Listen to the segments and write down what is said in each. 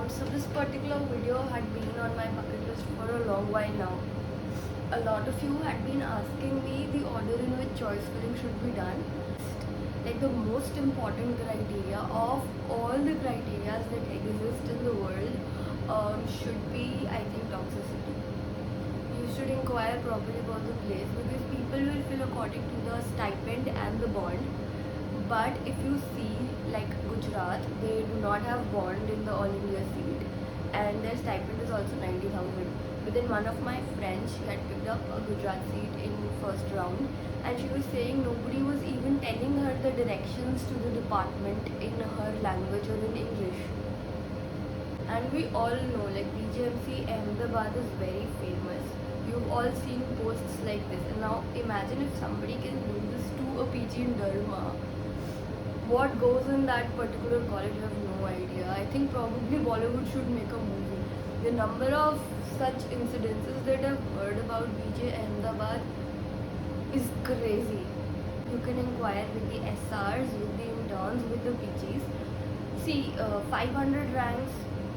So this particular video had been on my bucket list for a long while now. A lot of you had been asking me the order in which choice filling should be done. Like the most important criteria of all the criteria that exist in the world should be, I think, toxicity. You should inquire properly about the place because people will fill according to the stipend and the bond. But if you see, like Gujarat, they do not have bond in the All India seat, and their stipend is also 90,000. But then one of my friends, she had picked up a Gujarat seat in first round, and she was saying nobody was even telling her the directions to the department in her language or in English. And we all know, like BGMC Ahmedabad is very famous. You've all seen posts like this, and now imagine if somebody can do this to a PG in Derma. What goes in that particular college, I have no idea. I think probably Bollywood should make a movie. The number of such incidences that I've heard about BJ Ahmedabad is crazy. You can inquire with the SRs, with the interns, with the PGs. See, 500 ranks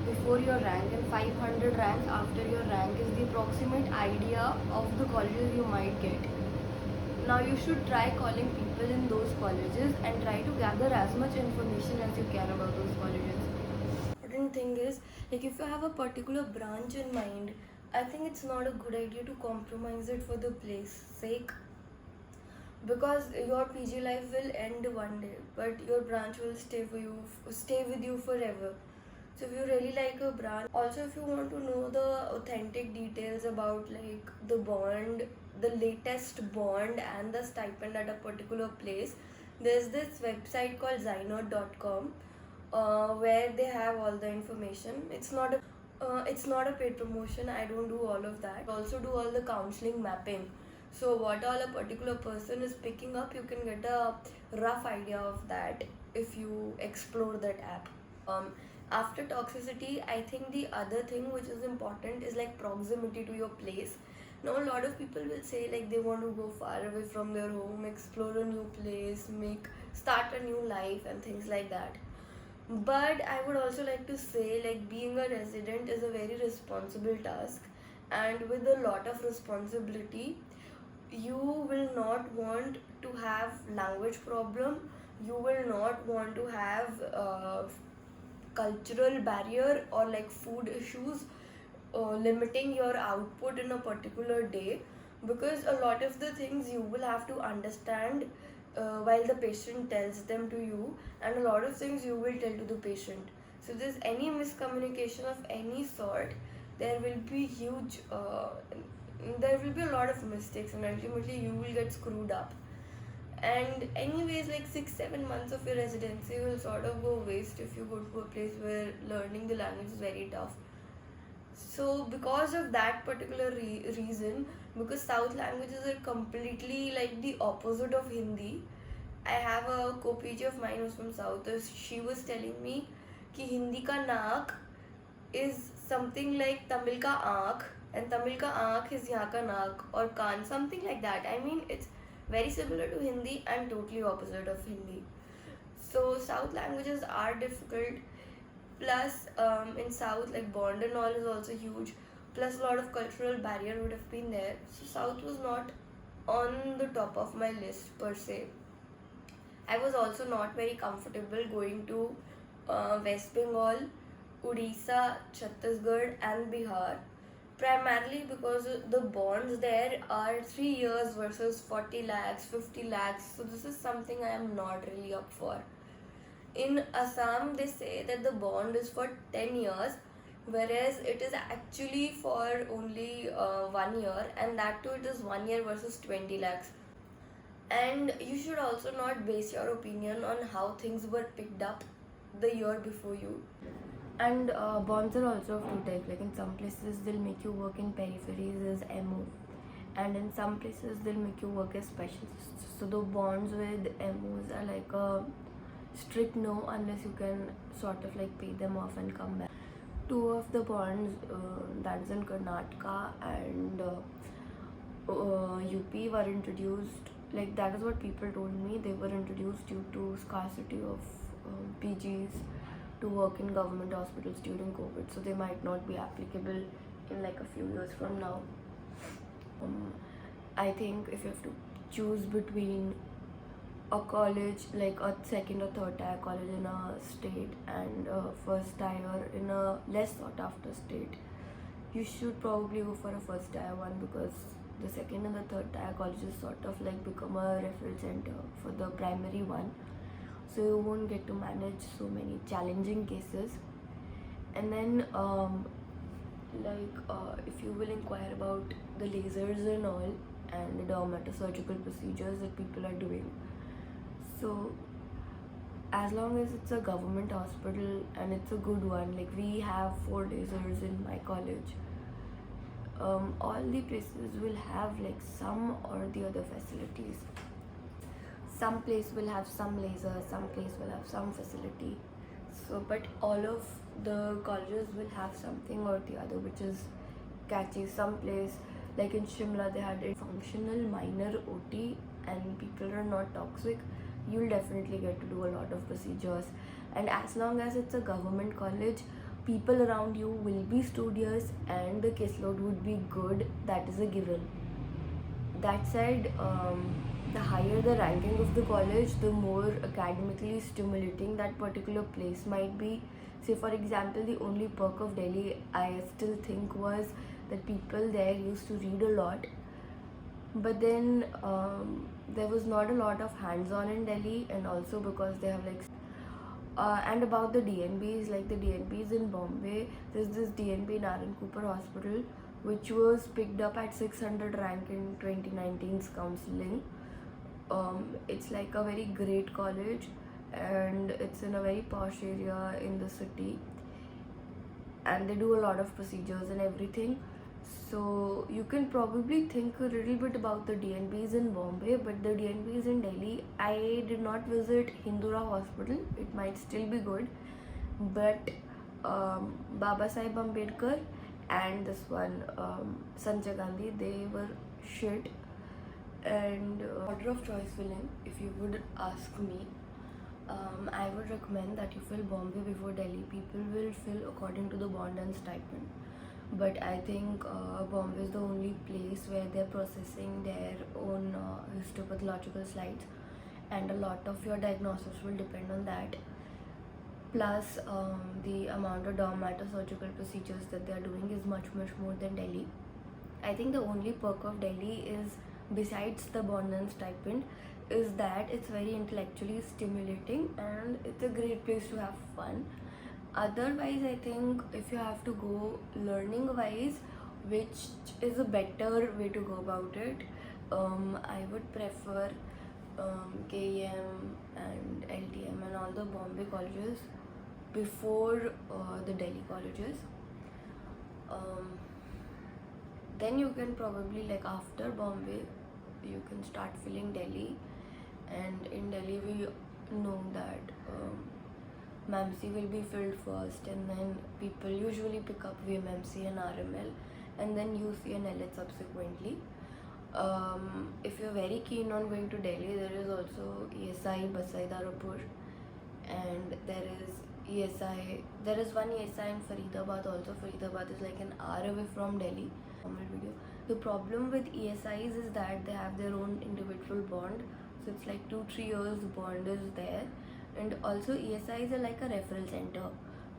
before your rank and 500 ranks after your rank is the approximate idea of the colleges you might get. Now you should try calling people in those colleges and try to gather as much information as you can about those colleges. Important thing is, like if you have a particular branch in mind, I think it's not a good idea to compromise it for the place sake, because your PG life will end one day, but your branch will stay with you forever. So if you really like a brand, also if you want to know the authentic details about like the bond, the latest bond and the stipend at a particular place, there's this website called zinode.com where they have all the information. It's not a paid promotion. I don't do all of that. I also do all the counseling mapping. So what all a particular person is picking up, you can get a rough idea of that if you explore that app. After toxicity, I think the other thing which is important is like proximity to your place. Now a lot of people will say like they want to go far away from their home, explore a new place, start a new life and things like that. But I would also like to say, like, being a resident is a very responsible task, and with a lot of responsibility, you will not want to have language problem, you will not want to have cultural barrier or like food issues limiting your output in a particular day, because a lot of the things you will have to understand while the patient tells them to you, and a lot of things you will tell to the patient. So if there's any miscommunication of any sort, there will be there will be a lot of mistakes, and ultimately you will get screwed up. And anyways, like 6-7 months of your residency will sort of go waste if you go to a place where learning the language is very tough. So because of that particular reason, because South languages are completely like the opposite of Hindi. I have a co-PG of mine who's from South. She was telling me कि Hindi का नाक is something like Tamil का आँख, and Tamil का आँख is यहाँ का नाक or can't, something like that. I mean, it's very similar to Hindi and totally opposite of Hindi. So South languages are difficult. Plus in South, like bond and all is also huge. Plus a lot of cultural barrier would have been there. So South was not on the top of my list per se. I was also not very comfortable going to West Bengal, Odisha, Chhattisgarh and Bihar, primarily because the bonds there are 3 years versus 40 lakhs, 50 lakhs. So this is something I am not really up for. In Assam, they say that the bond is for 10 years, whereas it is actually for only 1 year, and that too it is 1 year versus 20 lakhs. And you should also not base your opinion on how things were picked up the year before you. And bonds are also of two types. Like in some places they'll make you work in peripheries as MO, and in some places they'll make you work as specialists. So the bonds with MOs are like a strict no unless you can sort of like pay them off and come back. Two of the bonds, that is in Karnataka and UP, were introduced, like that is what people told me, they were introduced due to scarcity of PGs to work in government hospitals during COVID, so they might not be applicable in like a few years from now. I think if you have to choose between a college, like a second or third tier college in a state and a first tier in a less sought after state, you should probably go for a first tier one, because the second and the third tier colleges sort of like become a referral center for the primary one, so you won't get to manage so many challenging cases. And then if you will inquire about the lasers and all and the dermatosurgical procedures that people are doing, so as long as it's a government hospital and it's a good one, like we have 4 lasers in my college, all the places will have like some or the other facilities. Some place will have some laser, some place will have some facility. So, but all of the colleges will have something or the other which is catchy. Some place, like in Shimla, they had a functional minor OT, and people are not toxic. You'll definitely get to do a lot of procedures. And as long as it's a government college, people around you will be studious and the caseload would be good. That is a given. That said, the higher the ranking of the college, the more academically stimulating that particular place might be. Say for example, the only perk of Delhi I still think was that people there used to read a lot, but then there was not a lot of hands-on in Delhi, and also because they have like and about the DNBs, like the DNBs in Bombay, there's this DNB Naran Cooper Hospital which was picked up at 600 rank in 2019's counseling. It's like a very great college, and it's in a very posh area in the city, and they do a lot of procedures and everything. So you can probably think a little bit about the DNBs in Bombay, but the DNBs in Delhi, I did not visit Hindura Hospital. It might still be good, but Baba Sahib Ambedkar and this one Sanjay Gandhi, they were shit. And order of choice filling, if you would ask me, I would recommend that you fill Bombay before Delhi. People will fill according to the bond and stipend, but I think Bombay is the only place where they're processing their own histopathological slides, and a lot of your diagnosis will depend on that. Plus, the amount of dermatosurgical procedures that they are doing is much more than Delhi. I think the only perk of Delhi is, besides the bond and stipend, is that it's very intellectually stimulating and it's a great place to have fun. Otherwise, I think if you have to go learning wise, which is a better way to go about it, I would prefer KEM and LTM and all the Bombay colleges before the Delhi colleges. Then you can probably, like after Bombay, you can start filling Delhi, and in Delhi we know that MAMC will be filled first, and then people usually pick up VMMC and RML, and then UC and LH subsequently. If you're very keen on going to Delhi, there is also ESI Basai Darapur, and there is one ESI in Faridabad also. Faridabad is like an hour away from Delhi. Video. The problem with ESIs is that they have their own individual bond, so it's like 2-3 years bond is there, and also ESIs are like a referral center.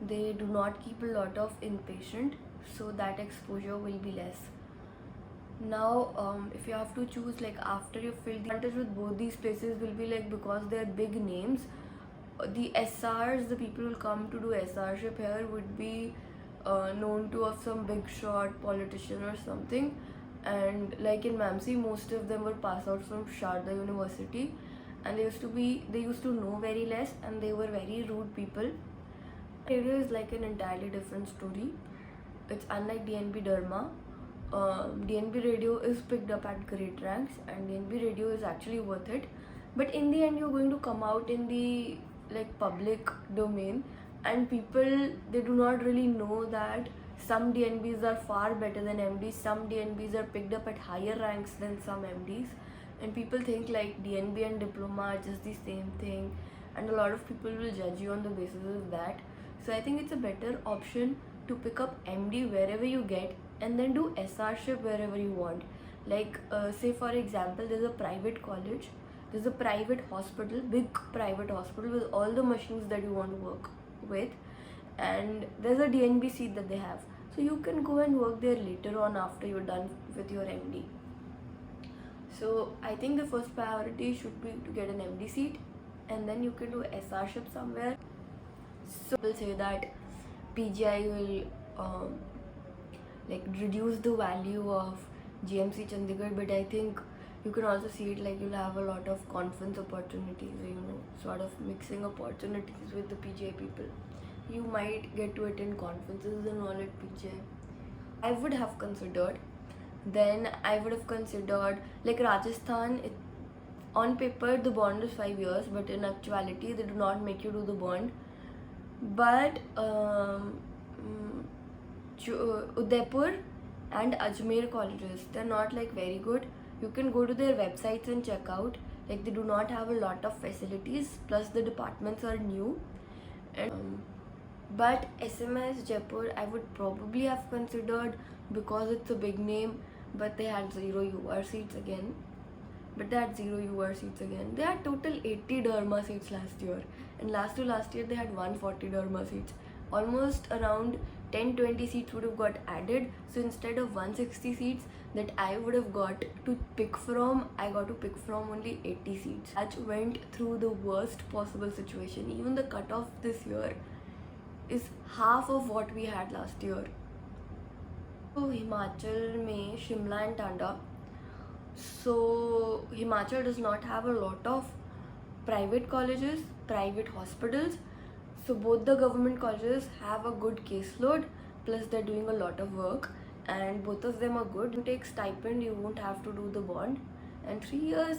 They do not keep a lot of inpatient, so that exposure will be less. Now, if you have to choose, like after you fill, the advantage with both these places will be like, because they are big names, the SRs, the people who come to do SRship here would be known to have some big shot politician or something. And like in MAMC, most of them were passed out from Sharda University, and they used to know very less, and they were very rude people. Radio is like an entirely different story. It's unlike DNB Derma. DNB radio is picked up at great ranks, and DNB radio is actually worth it, but in the end you're going to come out in the like public domain, and people, they do not really know that some DNBs are far better than MDs. Some DNBs are picked up at higher ranks than some MDs, and people think like DNB and diploma are just the same thing, and a lot of people will judge you on the basis of that. So I think it's a better option to pick up MD wherever you get and then do SRship wherever you want. Like say for example, there's a private college, there's a private hospital, big private hospital with all the machines that you want to work with, and there's a DNB seat that they have. So you can go and work there later on after you're done with your MD. So I think the first priority should be to get an MD seat, and then you can do SRship somewhere. So people say that PGI will like reduce the value of GMC Chandigarh, but I think you can also see it like you'll have a lot of conference opportunities, sort of mixing opportunities with the PGI people. You might get to attend conferences and all at PGI. I would have considered. Then I would have considered like Rajasthan. On paper the bond is 5 years, but in actuality they do not make you do the bond. But Udaipur and Ajmer colleges, they're not like very good. You can go to their websites and check out, like they do not have a lot of facilities, plus the departments are new. And but SMS Jaipur I would probably have considered because it's a big name, but they had 0 UR seats again. They had total 80 Derma seats last year, and last year they had 140 Derma seats. Almost around 10-20 seats would have got added. So instead of 160 seats that I would have got to pick from, I got to pick from only 80 seats. That went through the worst possible situation. Even the cutoff this year is half of what we had last year. So Himachal mein Shimla and Tanda. So Himachal does not have a lot of private colleges, private hospitals. So both the government colleges have a good caseload, plus they're doing a lot of work, and both of them are good. You take stipend, you won't have to do the bond, and 3 years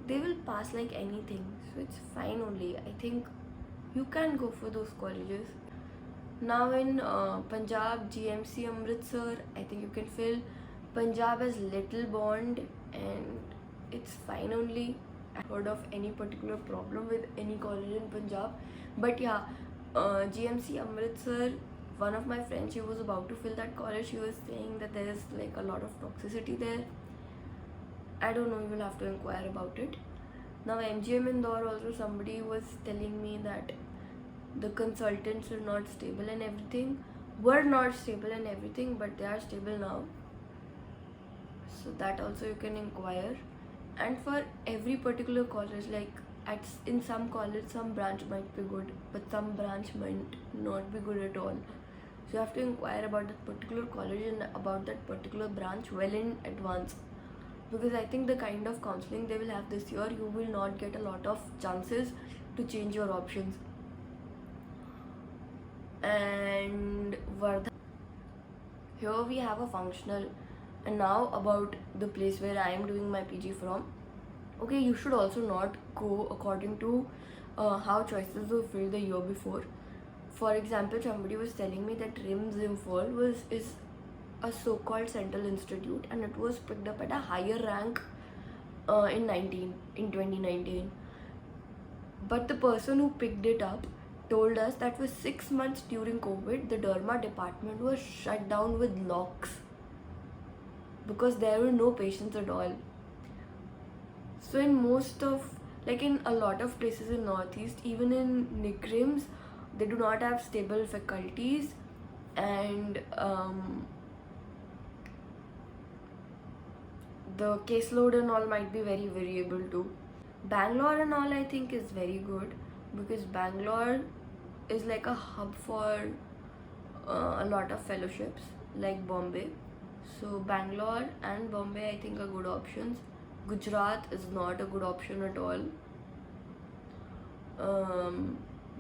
they will pass like anything. So it's fine only. I think you can go for those colleges. Now in Punjab, GMC Amritsar, I think you can fill. Punjab has little bond and it's fine only. I heard of any particular problem with any college in Punjab, but yeah, GMC Amritsar, one of my friends, she was about to fill that college. She was saying that there is like a lot of toxicity there. I don't know, you will have to inquire about it. Now MGM Indore also, somebody was telling me that the consultants were not stable and everything, but they are stable now. So that also you can inquire. And for every particular college, like in some college some branch might be good, but some branch might not be good at all. So you have to inquire about that particular college and about that particular branch well in advance, because I think the kind of counseling they will have this year, you will not get a lot of chances to change your options. And Vardhan, here we have a functional. And now about the place where I am doing my PG from. Okay, you should also not go according to how choices were filled the year before. For example, somebody was telling me that RIMS Imphal is a so-called central institute, and it was picked up at a higher rank in 2019. But the person who picked it up told us that for 6 months during COVID, the Derma department was shut down with locks, because there were no patients at all. So in a lot of places in Northeast, even in NICRIMs, they do not have stable faculties, and the caseload and all might be very variable too. Bangalore and all I think is very good, because Bangalore is like a hub for a lot of fellowships like Bombay. So Bangalore and Bombay I think are good options. Gujarat is not a good option at all.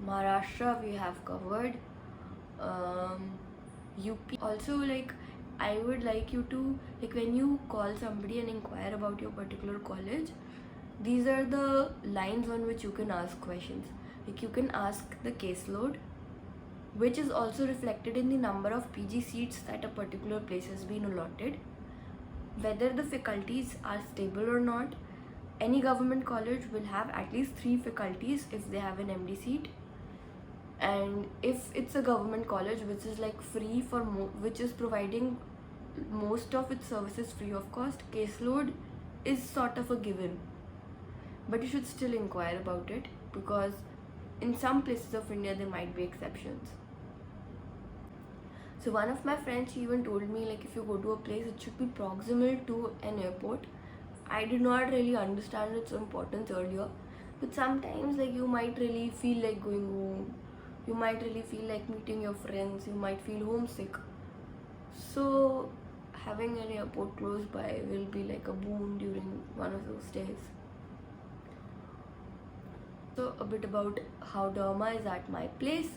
Maharashtra we have covered. UP also, like I would like you to, like when you call somebody and inquire about your particular college, these are the lines on which you can ask questions. Like you can ask the caseload, which is also reflected in the number of PG seats that a particular place has been allotted, whether the faculties are stable or not. Any government college will have at least 3 faculties if they have an MD seat, And if it's a government college which is like free for which is providing most of its services free of cost, caseload is sort of a given, but you should still inquire about it, because in some places of India there might be exceptions. So one of my friends, she even told me, like, if you go to a place, it should be proximal to an airport. I did not really understand its importance earlier, but sometimes, like, you might really feel like going home, you might really feel like meeting your friends, you might feel homesick. So having an airport close by will be like a boon during one of those days. So a bit about how derma is at my place.